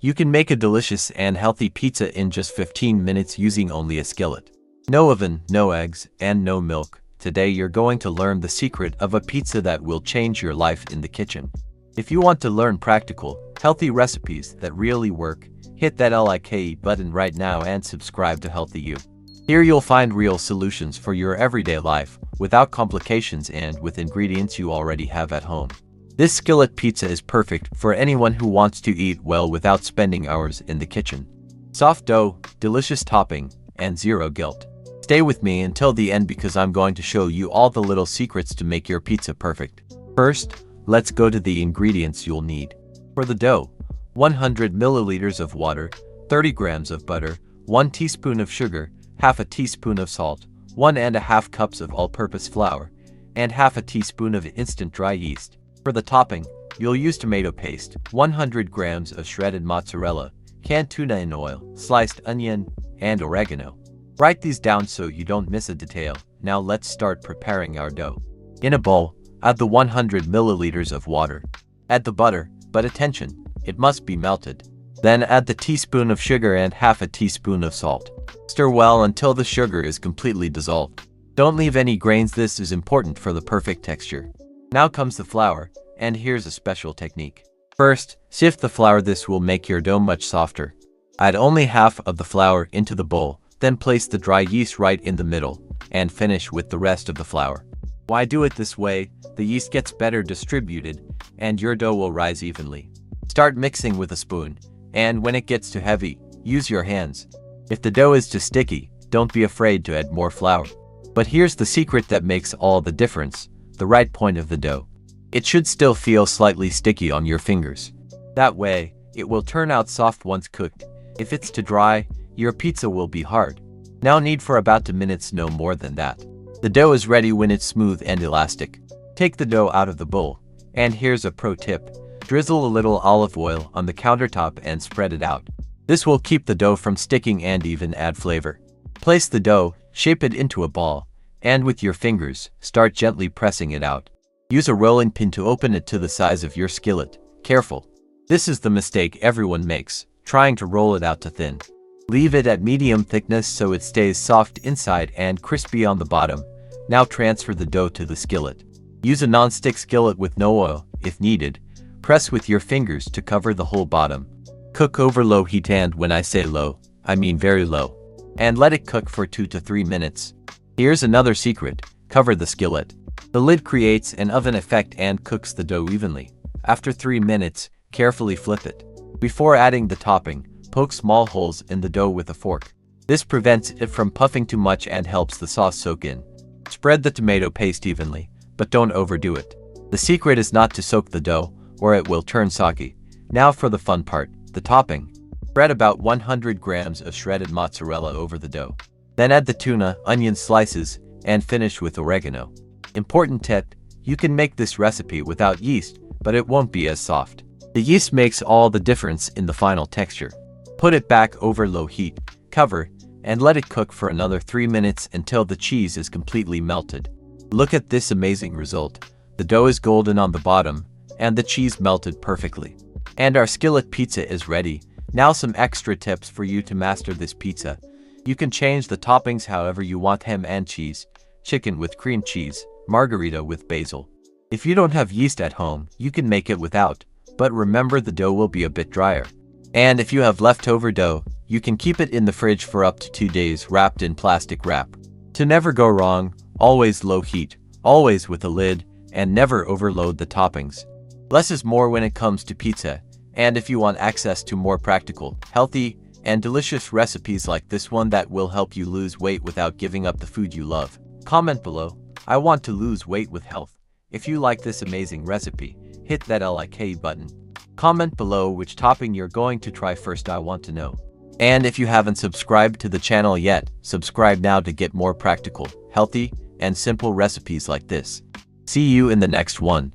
You can make a delicious and healthy pizza in just 15 minutes using only a skillet. No oven, no eggs, and no milk. Today you're going to learn the secret of a pizza that will change your life in the kitchen. If you want to learn practical, healthy recipes that really work, hit that like button right now and subscribe to Healthy You. Here you'll find real solutions for your everyday life, without complications and with ingredients you already have at home. This skillet pizza is perfect for anyone who wants to eat well without spending hours in the kitchen. Soft dough, delicious topping, and zero guilt. Stay with me until the end because I'm going to show you all the little secrets to make your pizza perfect. First, let's go to the ingredients you'll need. For the dough, 100 milliliters of water, 30 grams of butter, 1 teaspoon of sugar, half a teaspoon of salt, 1½ cups of all-purpose flour, and half a teaspoon of instant dry yeast. For the topping, you'll use tomato paste, 100 grams of shredded mozzarella, canned tuna in oil, sliced onion, and oregano. Write these down so you don't miss a detail. Now let's start preparing our dough. In a bowl, add the 100 milliliters of water. Add the butter, but attention, it must be melted. Then add the teaspoon of sugar and half a teaspoon of salt. Stir well until the sugar is completely dissolved. Don't leave any grains, this is important for the perfect texture. Now comes the flour, and here's a special technique. First, sift the flour, this will make your dough much softer. Add only half of the flour into the bowl, then place the dry yeast right in the middle, and finish with the rest of the flour. Why do it this way? The yeast gets better distributed, and your dough will rise evenly. Start mixing with a spoon, and when it gets too heavy, use your hands. If the dough is too sticky, don't be afraid to add more flour. But here's the secret that makes all the difference. The right point of the dough. It should still feel slightly sticky on your fingers. That way, it will turn out soft once cooked. If it's too dry, your pizza will be hard. Now knead for about 2 minutes, no more than that. The dough is ready when it's smooth and elastic. Take the dough out of the bowl. And here's a pro tip. Drizzle a little olive oil on the countertop and spread it out. This will keep the dough from sticking and even add flavor. Place the dough, shape it into a ball, and with your fingers, start gently pressing it out. Use a rolling pin to open it to the size of your skillet. Careful. This is the mistake everyone makes, trying to roll it out too thin. Leave it at medium thickness so it stays soft inside and crispy on the bottom. Now transfer the dough to the skillet. Use a non-stick skillet with no oil, if needed. Press with your fingers to cover the whole bottom. Cook over low heat, and when I say low, I mean very low. And let it cook for 2 to 3 minutes. Here's another secret. Cover the skillet. The lid creates an oven effect and cooks the dough evenly. After 3 minutes, carefully flip it. Before adding the topping, poke small holes in the dough with a fork. This prevents it from puffing too much and helps the sauce soak in. Spread the tomato paste evenly, but don't overdo it. The secret is not to soak the dough, or it will turn soggy. Now for the fun part, the topping. Spread about 100 grams of shredded mozzarella over the dough. Then add the tuna, onion slices, and finish with oregano. Important tip, you can make this recipe without yeast, but it won't be as soft. The yeast makes all the difference in the final texture. Put it back over low heat, cover, and let it cook for another 3 minutes until the cheese is completely melted. Look at this amazing result. The dough is golden on the bottom, and the cheese melted perfectly. And our skillet pizza is ready. Now some extra tips for you to master this pizza. You can change the toppings however you want: ham and cheese, chicken with cream cheese, margarita with basil. If you don't have yeast at home, you can make it without, but remember the dough will be a bit drier. And if you have leftover dough, you can keep it in the fridge for up to 2 days wrapped in plastic wrap. To never go wrong, always low heat, always with a lid, and never overload the toppings. Less is more when it comes to pizza, and if you want access to more practical, healthy, and delicious recipes like this one that will help you lose weight without giving up the food you love, comment below. I want to lose weight with health. If you like this amazing recipe, hit that like button. Comment below which topping you're going to try first, I want to know. And if you haven't subscribed to the channel yet, subscribe now to get more practical, healthy, and simple recipes like this. See you in the next one.